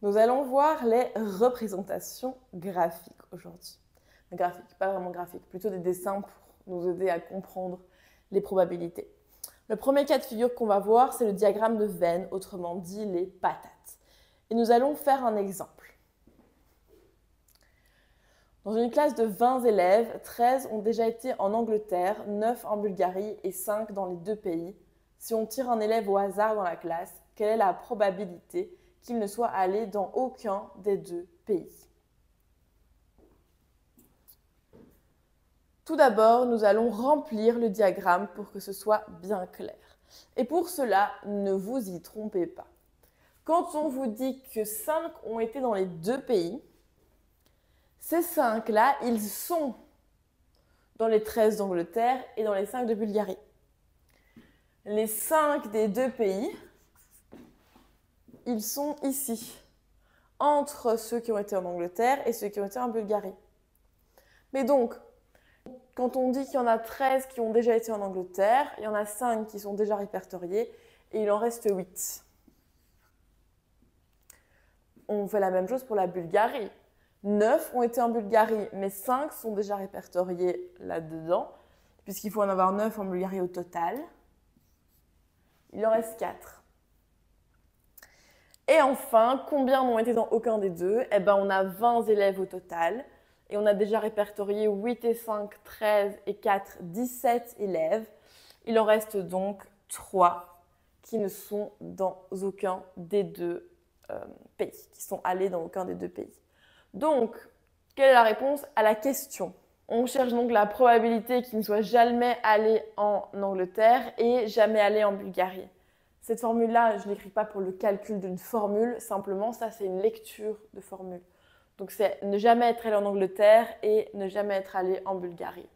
Nous allons voir les représentations graphiques aujourd'hui. Graphiques, pas vraiment graphiques, plutôt des dessins pour nous aider à comprendre les probabilités. Le premier cas de figure qu'on va voir, c'est le diagramme de Venn, autrement dit les patates. Et nous allons faire un exemple. Dans une classe de 20 élèves, 13 ont déjà été en Angleterre, 9 en Bulgarie et 5 dans les deux pays. Si on tire un élève au hasard dans la classe, quelle est la probabilité qu'il ne soit allé dans aucun des deux pays? Tout d'abord, nous allons remplir le diagramme pour que ce soit bien clair. Et pour cela, ne vous y trompez pas. Quand on vous dit que 5 ont été dans les deux pays, ces 5-là, ils sont dans les 13 d'Angleterre et dans les 5 de Bulgarie. Les 5 des deux pays, ils sont ici, entre ceux qui ont été en Angleterre et ceux qui ont été en Bulgarie. Mais donc, quand on dit qu'il y en a 13 qui ont déjà été en Angleterre, il y en a 5 qui sont déjà répertoriés et il en reste 8. On fait la même chose pour la Bulgarie. 9 ont été en Bulgarie, mais 5 sont déjà répertoriés là-dedans, puisqu'il faut en avoir 9 en Bulgarie au total. Il en reste 4. Et enfin, combien n'ont été dans aucun des deux? Eh bien, on a 20 élèves au total. Et on a déjà répertorié 8 et 5, 13 et 4, 17 élèves. Il en reste donc 3 qui ne sont dans aucun des deux pays, qui sont allés dans aucun des deux pays. Donc, quelle est la réponse à la question? On cherche donc la probabilité qu'il ne soit jamais allé en Angleterre et jamais allé en Bulgarie. Cette formule-là, je ne l'écris pas pour le calcul d'une formule, simplement ça c'est une lecture de formule. Donc c'est ne jamais être allé en Angleterre et ne jamais être allé en Bulgarie.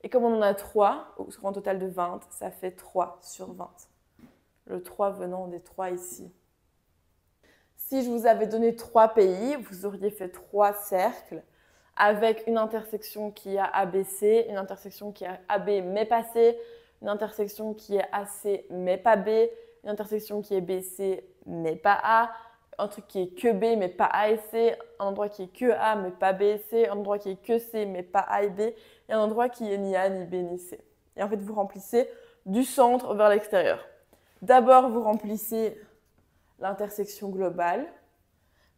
Et comme on en a 3, sur un total de 20, ça fait 3 sur 20. Le 3 venant des 3 ici. Si je vous avais donné 3 pays, vous auriez fait 3 cercles avec une intersection qui est ABC, une intersection qui est AB mais pas C, une intersection qui est AC mais pas B, une intersection qui est BC mais pas A, un truc qui est que B mais pas A et C, un endroit qui est que A mais pas B et C, un endroit qui est que C mais pas A et B, et un endroit qui est ni A, ni B, ni C. Et en fait, vous remplissez du centre vers l'extérieur. D'abord, vous remplissez l'intersection globale,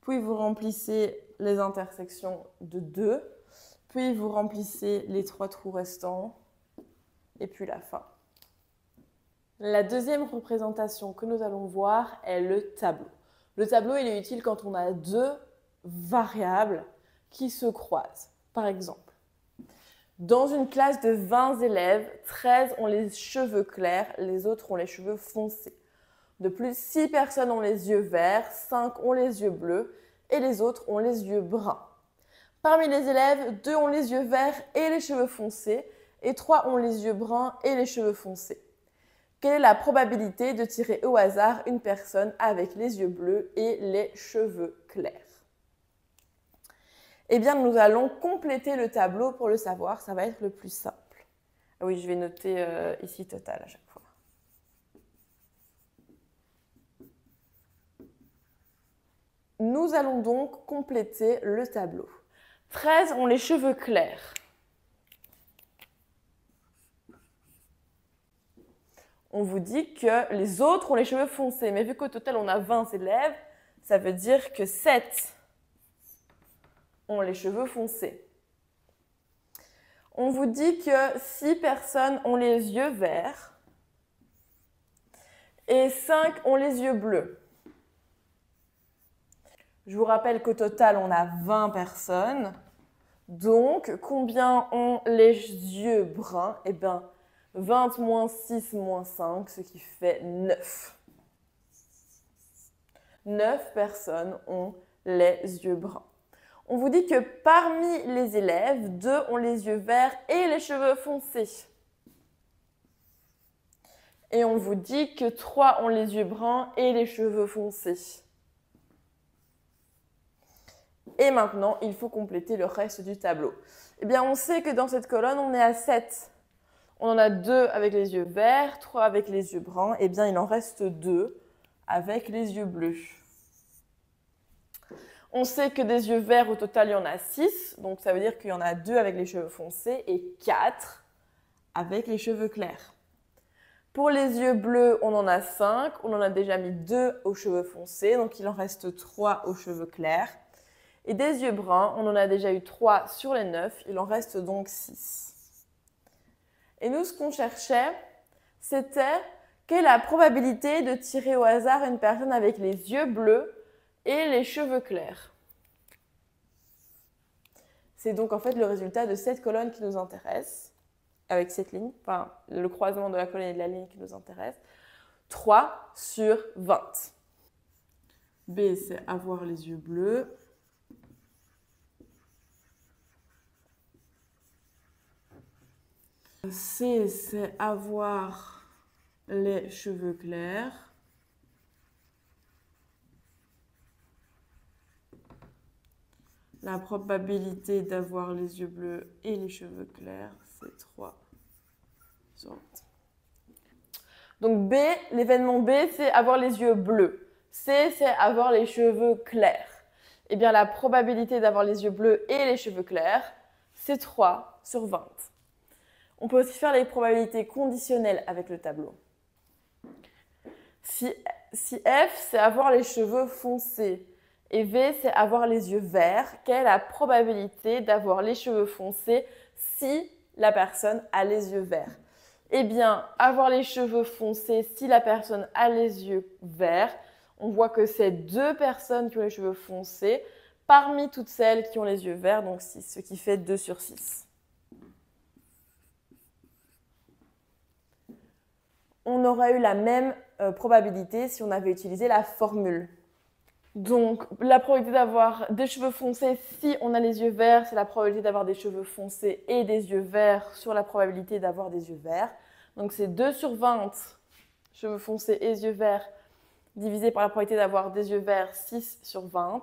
puis vous remplissez les intersections de 2, puis vous remplissez les 3 trous restants, et puis la fin. La deuxième représentation que nous allons voir est le tableau. Le tableau, il est utile quand on a 2 variables qui se croisent. Par exemple, dans une classe de 20 élèves, 13 ont les cheveux clairs, les autres ont les cheveux foncés. De plus, 6 personnes ont les yeux verts, 5 ont les yeux bleus et les autres ont les yeux bruns. Parmi les élèves, 2 ont les yeux verts et les cheveux foncés et 3 ont les yeux bruns et les cheveux foncés. Quelle est la probabilité de tirer au hasard une personne avec les yeux bleus et les cheveux clairs? Eh bien, nous allons compléter le tableau pour le savoir, ça va être le plus simple. Ah oui, je vais noter ici total à chaque fois. Nous allons donc compléter le tableau. 13 ont les cheveux clairs. On vous dit que les autres ont les cheveux foncés. Mais vu qu'au total, on a 20 élèves, ça veut dire que 7 ont les cheveux foncés. On vous dit que 6 personnes ont les yeux verts et 5 ont les yeux bleus. Je vous rappelle qu'au total, on a 20 personnes. Donc, combien ont les yeux bruns? Eh bien, 20 moins 6 moins 5, ce qui fait 9. 9 personnes ont les yeux bruns. On vous dit que parmi les élèves, 2 ont les yeux verts et les cheveux foncés. Et on vous dit que 3 ont les yeux bruns et les cheveux foncés. Et maintenant, il faut compléter le reste du tableau. Eh bien, on sait que dans cette colonne, on est à 7. On en a 2 avec les yeux verts, 3 avec les yeux bruns. Eh bien, il en reste 2 avec les yeux bleus. On sait que des yeux verts, au total, il y en a 6. Donc, ça veut dire qu'il y en a 2 avec les cheveux foncés et 4 avec les cheveux clairs. Pour les yeux bleus, on en a 5. On en a déjà mis 2 aux cheveux foncés. Donc, il en reste 3 aux cheveux clairs. Et des yeux bruns, on en a déjà eu 3 sur les 9. Il en reste donc 6. Et nous, ce qu'on cherchait, c'était quelle est la probabilité de tirer au hasard une personne avec les yeux bleus et les cheveux clairs. C'est donc en fait le résultat de cette colonne qui nous intéresse, avec cette ligne, enfin le croisement de la colonne et de la ligne qui nous intéresse. 3 sur 20. B, c'est avoir les yeux bleus. C, c'est avoir les cheveux clairs. La probabilité d'avoir les yeux bleus et les cheveux clairs, c'est 3 sur 20. Donc B, l'événement B, c'est avoir les yeux bleus. C, c'est avoir les cheveux clairs. Eh bien, la probabilité d'avoir les yeux bleus et les cheveux clairs, c'est 3 sur 20. On peut aussi faire les probabilités conditionnelles avec le tableau. Si F, c'est avoir les cheveux foncés et V, c'est avoir les yeux verts, quelle est la probabilité d'avoir les cheveux foncés si la personne a les yeux verts? Eh bien, avoir les cheveux foncés si la personne a les yeux verts, on voit que c'est 2 personnes qui ont les cheveux foncés parmi toutes celles qui ont les yeux verts, donc 6, ce qui fait 2 sur 6. On aurait eu la même probabilité si on avait utilisé la formule. Donc, la probabilité d'avoir des cheveux foncés si on a les yeux verts, c'est la probabilité d'avoir des cheveux foncés et des yeux verts sur la probabilité d'avoir des yeux verts. Donc, c'est 2 sur 20 cheveux foncés et yeux verts divisé par la probabilité d'avoir des yeux verts 6 sur 20.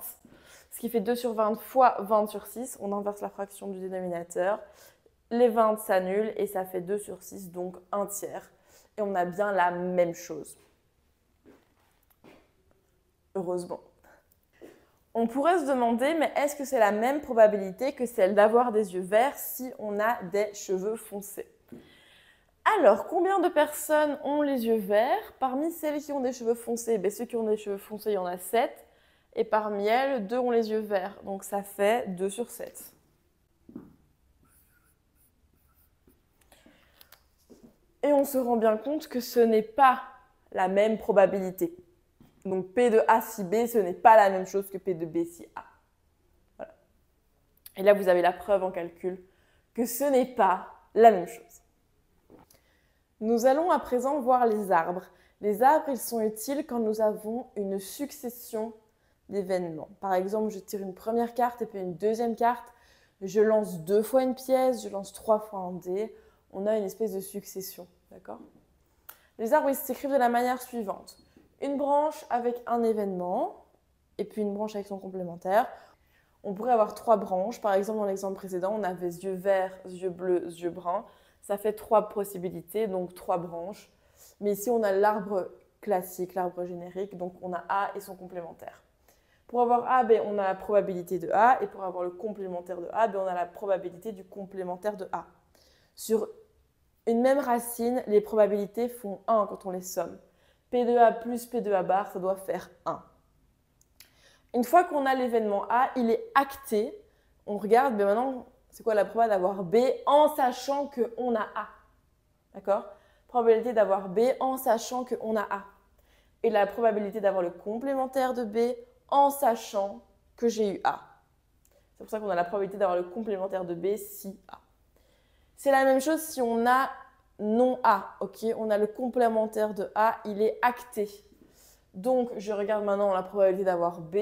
Ce qui fait 2 sur 20 fois 20 sur 6. On inverse la fraction du dénominateur. Les 20 s'annulent et ça fait 2 sur 6, donc 1 tiers. Et on a bien la même chose. Heureusement. On pourrait se demander, mais est-ce que c'est la même probabilité que celle d'avoir des yeux verts si on a des cheveux foncés? Alors, combien de personnes ont les yeux verts? Parmi celles qui ont des cheveux foncés, ceux qui ont des cheveux foncés, il y en a 7. Et parmi elles, 2 ont les yeux verts. Donc, ça fait 2 sur 7. Et on se rend bien compte que ce n'est pas la même probabilité. Donc P de A si B, ce n'est pas la même chose que P de B si A. Voilà. Et là, vous avez la preuve en calcul que ce n'est pas la même chose. Nous allons à présent voir les arbres. Les arbres, ils sont utiles quand nous avons une succession d'événements. Par exemple, je tire une première carte et puis une deuxième carte. Je lance 2 fois une pièce, je lance 3 fois un dé. On a une espèce de succession. D'accord? Les arbres, ils s'écrivent de la manière suivante. Une branche avec un événement et puis une branche avec son complémentaire. On pourrait avoir 3 branches. Par exemple, dans l'exemple précédent, on avait yeux verts, yeux bleus, yeux bruns. Ça fait 3 possibilités, donc 3 branches. Mais ici, on a l'arbre classique, l'arbre générique. Donc, on a A et son complémentaire. Pour avoir A, on a la probabilité de A. Et pour avoir le complémentaire de A, on a la probabilité du complémentaire de A. Sur une même racine, les probabilités font 1 quand on les somme. P de A plus P de A bar, ça doit faire 1. Une fois qu'on a l'événement A, il est acté. On regarde, maintenant, c'est quoi la probabilité d'avoir B en sachant qu'on a A? D'accord? Probabilité d'avoir B en sachant qu'on a A. Et la probabilité d'avoir le complémentaire de B en sachant que j'ai eu A. C'est pour ça qu'on a la probabilité d'avoir le complémentaire de B si A. C'est la même chose si on a non A, ok? On a le complémentaire de A, il est acté. Donc, je regarde maintenant la probabilité d'avoir B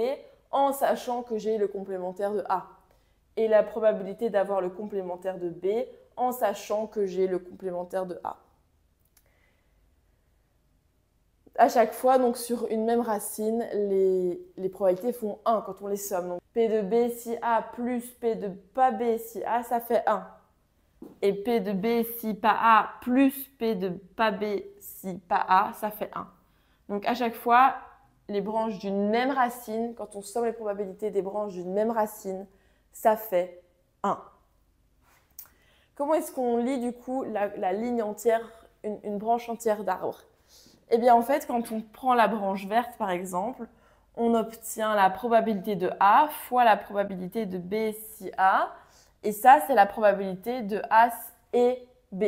en sachant que j'ai le complémentaire de A. Et la probabilité d'avoir le complémentaire de B en sachant que j'ai le complémentaire de A. À chaque fois, donc sur une même racine, les probabilités font 1 quand on les somme. Donc, P de B si A plus P de pas B si A, ça fait 1. Et P de B si pas A plus P de pas B si pas A, ça fait 1. Donc à chaque fois, les branches d'une même racine, quand on somme les probabilités des branches d'une même racine, ça fait 1. Comment est-ce qu'on lit du coup la ligne entière, une branche entière d'arbre? Eh bien en fait, quand on prend la branche verte par exemple, on obtient la probabilité de A fois la probabilité de B si A. Et ça, c'est la probabilité de A et B.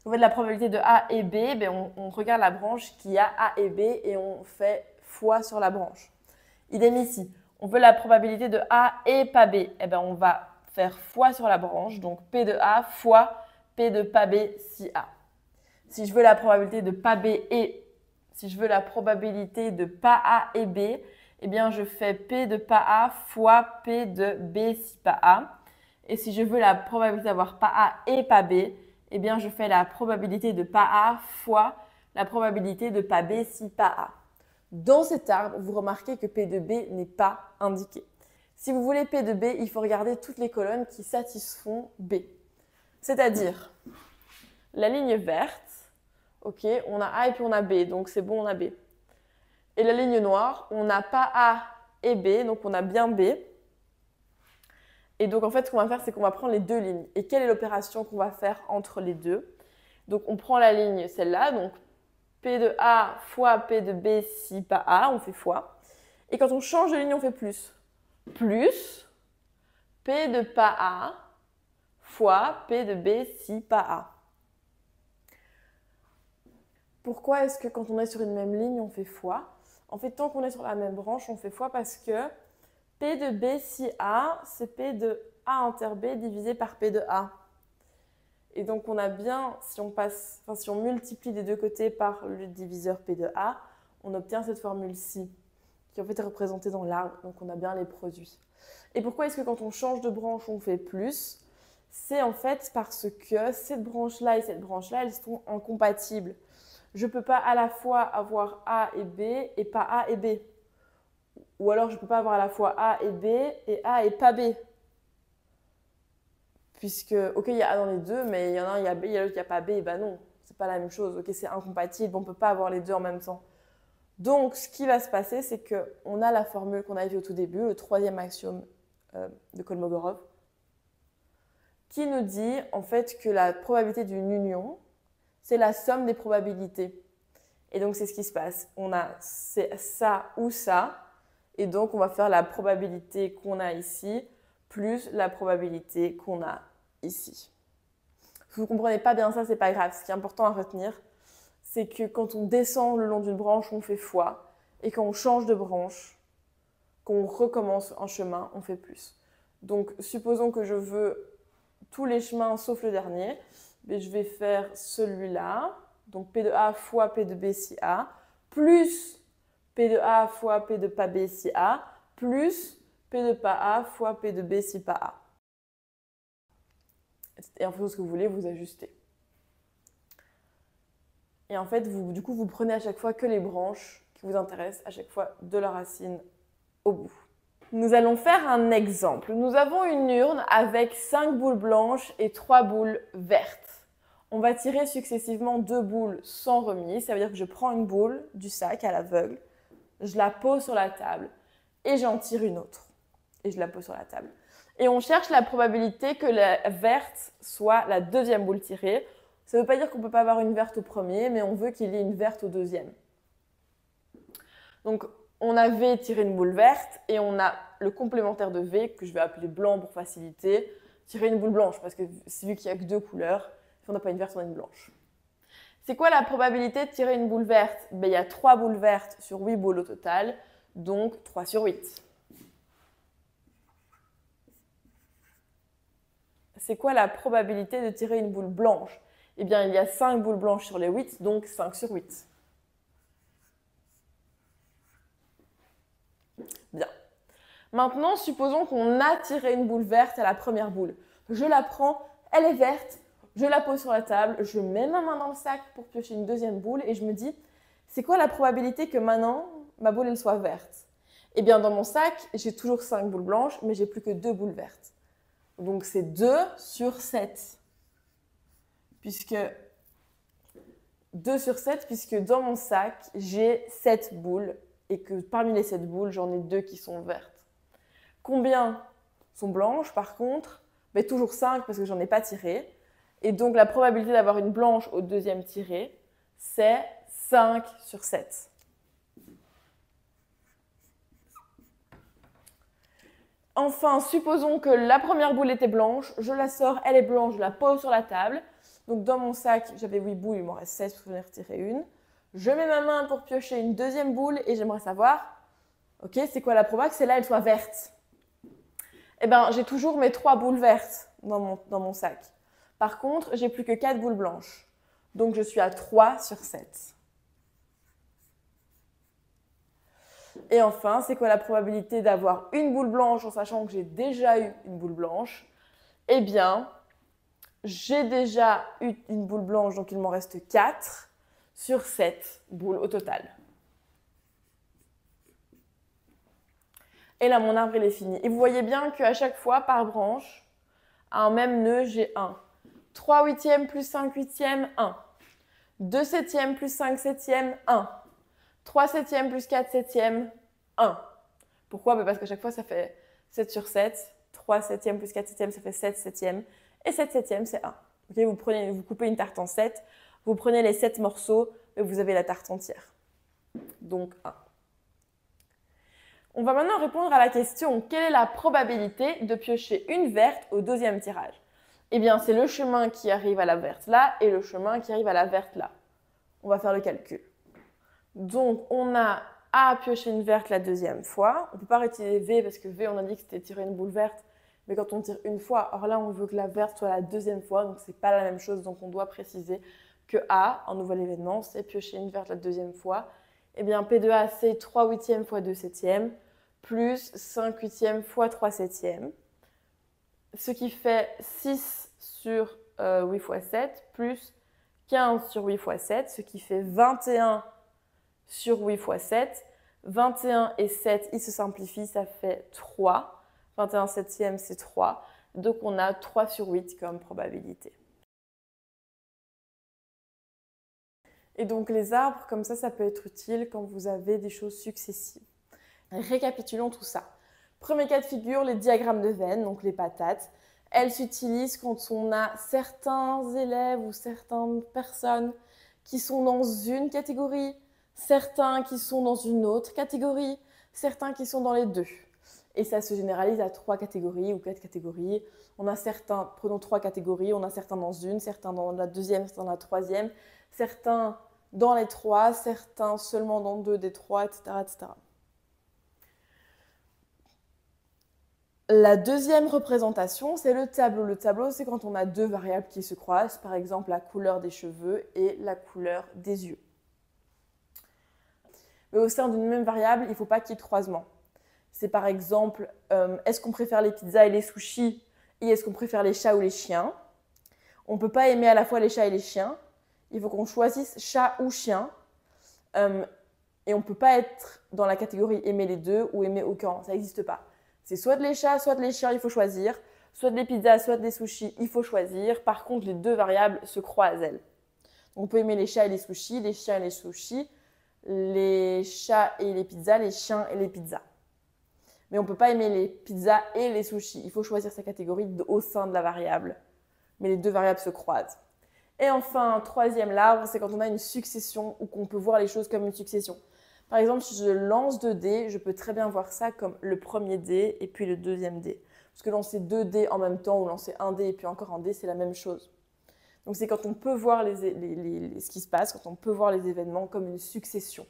En fait, la probabilité de A et B, ben on regarde la branche qui a A et B et on fait fois sur la branche. Idem ici. On veut la probabilité de A et pas B. Eh ben, on va faire fois sur la branche, donc P de A fois P de pas B si A. Si je veux la probabilité de pas B et si je veux la probabilité de pas A et B, eh bien je fais P de pas A fois P de B si pas A. Et si je veux la probabilité d'avoir pas A et pas B, eh bien je fais la probabilité de pas A fois la probabilité de pas B si pas A. Dans cet arbre, vous remarquez que P de B n'est pas indiqué. Si vous voulez P de B, il faut regarder toutes les colonnes qui satisfont B. C'est-à-dire la ligne verte, ok, on a A et puis on a B, donc c'est bon, on a B. Et la ligne noire, on n'a pas A et B, donc on a bien B. Et donc en fait, ce qu'on va faire, c'est qu'on va prendre les deux lignes. Et quelle est l'opération qu'on va faire entre les deux? Donc on prend la ligne, celle-là, donc P de A fois P de B si pas A, on fait fois. Et quand on change de ligne, on fait plus. Plus P de pas A fois P de B si pas A. Pourquoi est-ce que quand on est sur une même ligne, on fait fois? En fait, tant qu'on est sur la même branche, on fait fois parce que P de B si A, c'est P de A inter B divisé par P de A. Et donc, on a bien, si on multiplie des deux côtés par le diviseur P de A, on obtient cette formule-ci, qui en fait est représentée dans l'arbre. Donc, on a bien les produits. Et pourquoi est-ce que quand on change de branche, on fait plus? C'est en fait parce que cette branche-là et cette branche-là, elles sont incompatibles. Je ne peux pas à la fois avoir A et B et pas A et B. Ou alors, je ne peux pas avoir à la fois A et B et A et pas B. Puisque, ok, il y a A dans les deux, mais il y en a un, il y a B, il y a l'autre, il n'y a pas B, et ben non, c'est pas la même chose. Ok, c'est incompatible, on ne peut pas avoir les deux en même temps. Donc, ce qui va se passer, c'est qu'on a la formule qu'on a vue au tout début, le troisième axiome de Kolmogorov, qui nous dit en fait que la probabilité d'une union, c'est la somme des probabilités. Et donc, c'est ce qui se passe. On a ça ou ça, et donc on va faire la probabilité qu'on a ici plus la probabilité qu'on a ici. Si vous ne comprenez pas bien ça, ce n'est pas grave. Ce qui est important à retenir, c'est que quand on descend le long d'une branche, on fait fois, et quand on change de branche, qu'on recommence un chemin, on fait plus. Donc, supposons que je veux tous les chemins sauf le dernier, mais je vais faire celui-là, donc P de A fois P de B si A, plus P de A fois P de pas B si A, plus P de pas A fois P de B si pas A. Et en fonction de ce que vous voulez, vous ajustez. Et en fait, du coup, vous prenez à chaque fois que les branches qui vous intéressent, à chaque fois de la racine au bout. Nous allons faire un exemple. Nous avons une urne avec 5 boules blanches et 3 boules vertes. On va tirer successivement 2 boules sans remise. Ça veut dire que je prends une boule du sac à l'aveugle, je la pose sur la table et j'en tire une autre. Et je la pose sur la table. Et on cherche la probabilité que la verte soit la deuxième boule tirée. Ça ne veut pas dire qu'on ne peut pas avoir une verte au premier, mais on veut qu'il y ait une verte au deuxième. Donc, on avait tiré une boule verte et on a le complémentaire de V, que je vais appeler blanc pour faciliter, tirer une boule blanche, parce que c'est vu qu'il n'y a que 2 couleurs, si on n'a pas une verte, on a une blanche. C'est quoi la probabilité de tirer une boule verte? Ben, il y a 3 boules vertes sur 8 boules au total, donc 3 sur 8. C'est quoi la probabilité de tirer une boule blanche? Eh bien, il y a 5 boules blanches sur les 8, donc 5 sur 8. Bien. Maintenant, supposons qu'on a tiré une boule verte à la première boule. Je la prends, elle est verte, je la pose sur la table, je mets ma main dans le sac pour piocher une deuxième boule et je me dis, c'est quoi la probabilité que maintenant, ma boule elle soit verte? Eh bien, dans mon sac, j'ai toujours 5 boules blanches, mais j'ai plus que 2 boules vertes. Donc, c'est 2 sur 7. Puisque 2 sur 7, puisque dans mon sac, j'ai 7 boules et que parmi les 7 boules, j'en ai 2 qui sont vertes. Combien sont blanches par contre? Mais toujours 5 parce que j'en ai pas tiré. Et donc la probabilité d'avoir une blanche au deuxième tiré, c'est 5 sur 7. Enfin, supposons que la première boule était blanche, je la sors, elle est blanche, je la pose sur la table. Donc dans mon sac, j'avais 8 boules, il m'en reste 16 pour venir tirer une. Je mets ma main pour piocher une deuxième boule et j'aimerais savoir, ok, c'est quoi la proba que celle-là, elle soit verte? Eh bien, j'ai toujours mes 3 boules vertes dans mon sac. Par contre, j'ai plus que 4 boules blanches. Donc je suis à 3 sur 7. Et enfin, c'est quoi la probabilité d'avoir une boule blanche en sachant que j'ai déjà eu une boule blanche? Eh bien, j'ai déjà eu une boule blanche, donc il m'en reste 4 sur 7 boules au total. Et là, mon arbre, il est fini. Et vous voyez bien qu'à chaque fois, par branche, à un même nœud, j'ai 1. 3 huitièmes plus 5 huitièmes, 1. 2 septièmes plus 5 septièmes, 1. 3 septièmes plus 4 septièmes, 1. Pourquoi? Parce qu'à chaque fois, ça fait 7 sur 7. 3 septièmes plus 4 septièmes, ça fait 7 septièmes. Et 7 septièmes, c'est 1. Okay, vous coupez une tarte en 7, vous prenez les 7 morceaux et vous avez la tarte entière. Donc 1. On va maintenant répondre à la question, quelle est la probabilité de piocher une verte au deuxième tirage? Eh bien, c'est le chemin qui arrive à la verte là et le chemin qui arrive à la verte là. On va faire le calcul. Donc, on a A piocher une verte la deuxième fois. On ne peut pas réutiliser V parce que V, on a dit que c'était tirer une boule verte. Mais quand on tire une fois, alors là, on veut que la verte soit la deuxième fois. Donc, ce n'est pas la même chose. Donc, on doit préciser que A, en nouvel événement, c'est piocher une verte la deuxième fois. Eh bien, P de A, c'est 3 huitièmes fois 2 septièmes plus 5 huitièmes fois 3 septièmes. Ce qui fait 6 sur 8 fois 7 plus 15 sur 8 fois 7, ce qui fait 21 sur 8 fois 7. 21 et 7, ils se simplifient, ça fait 3. 21 septièmes, c'est 3. Donc, on a 3 sur 8 comme probabilité. Et donc, les arbres, comme ça peut être utile quand vous avez des choses successives. Récapitulons tout ça. Premier cas de figure, les diagrammes de veine, donc les patates. Elles s'utilisent quand on a certains élèves ou certaines personnes qui sont dans une catégorie, certains qui sont dans une autre catégorie, certains qui sont dans les deux. Et ça se généralise à 3 catégories ou 4 catégories. On a certains, prenons 3 catégories, on a certains dans une, certains dans la deuxième, certains dans la troisième, certains dans les 3, certains seulement dans 2 des 3, etc., etc. La deuxième représentation, c'est le tableau. Le tableau, c'est quand on a 2 variables qui se croisent, par exemple la couleur des cheveux et la couleur des yeux. Mais au sein d'une même variable, il ne faut pas qu'il y ait de croisement. C'est par exemple, est-ce qu'on préfère les pizzas et les sushis et est-ce qu'on préfère les chats ou les chiens? On ne peut pas aimer à la fois les chats et les chiens. Il faut qu'on choisisse chat ou chien. Et on ne peut pas être dans la catégorie aimer les deux ou aimer aucun. Ça n'existe pas. C'est soit de les chats, soit de les chiens, il faut choisir. Soit de les pizzas, soit des sushis, il faut choisir. Par contre, les 2 variables se croisent, elles. On peut aimer les chats et les sushis, les chiens et les sushis, les chats et les pizzas, les chiens et les pizzas. Mais on ne peut pas aimer les pizzas et les sushis. Il faut choisir sa catégorie au sein de la variable. Mais les 2 variables se croisent. Et enfin, troisième l'arbre, c'est quand on a une succession ou qu'on peut voir les choses comme une succession. Par exemple, si je lance 2 dés, je peux très bien voir ça comme le premier dé et puis le deuxième dé. Parce que lancer 2 dés en même temps ou lancer un dé et puis encore un dé, c'est la même chose. Donc c'est quand on peut voir ce qui se passe, quand on peut voir les événements comme une succession.